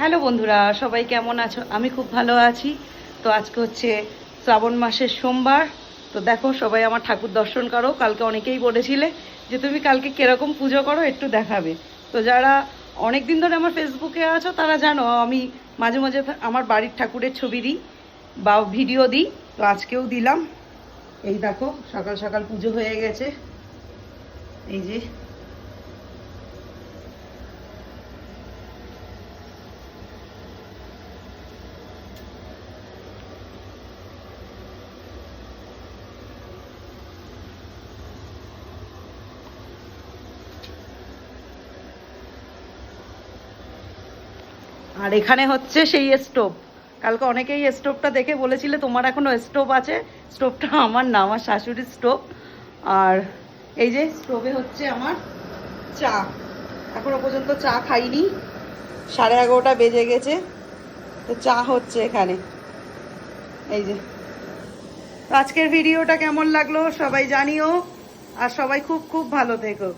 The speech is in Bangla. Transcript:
হ্যালো বন্ধুরা, সবাই কেমন আছো? আমি খুব ভালো আছি। তো আজকে হচ্ছে শ্রাবণ মাসের সোমবার। তো দেখো, সবাই আমার ঠাকুর দর্শন করো। কালকে অনেকেই বলেছিলে যে তুমি কালকে কিরকম পুজো করো, একটু দেখাবে। তো যারা অনেক দিন ধরে আমার ফেসবুকে আছো তারা জানো আমি মাঝে মাঝে আমার বাড়ির ঠাকুরের ছবি দিই বা ভিডিও দিই। তো আজকেও দিলাম। এই দেখো, সকাল সকাল পুজো হয়ে গেছে। এই যে আর এখানে হচ্ছে সেই স্টোভ। কালকে অনেকেই স্টোভটা দেখে বলেছিলে তোমার এখনো স্টোভ আছে। স্টোভটা আমার না, আমার শাশুড়ির স্টোভ। আর এই যে স্টোভে হচ্ছে আমার চা। এখনো পর্যন্ত চা খাইনি, 11:30 বেজে গেছে। তো চা হচ্ছে এখানে। এই যে, তো আজকের ভিডিওটা কেমন লাগলো সবাই জানিও। আর সবাই খুব খুব ভালো থেকো।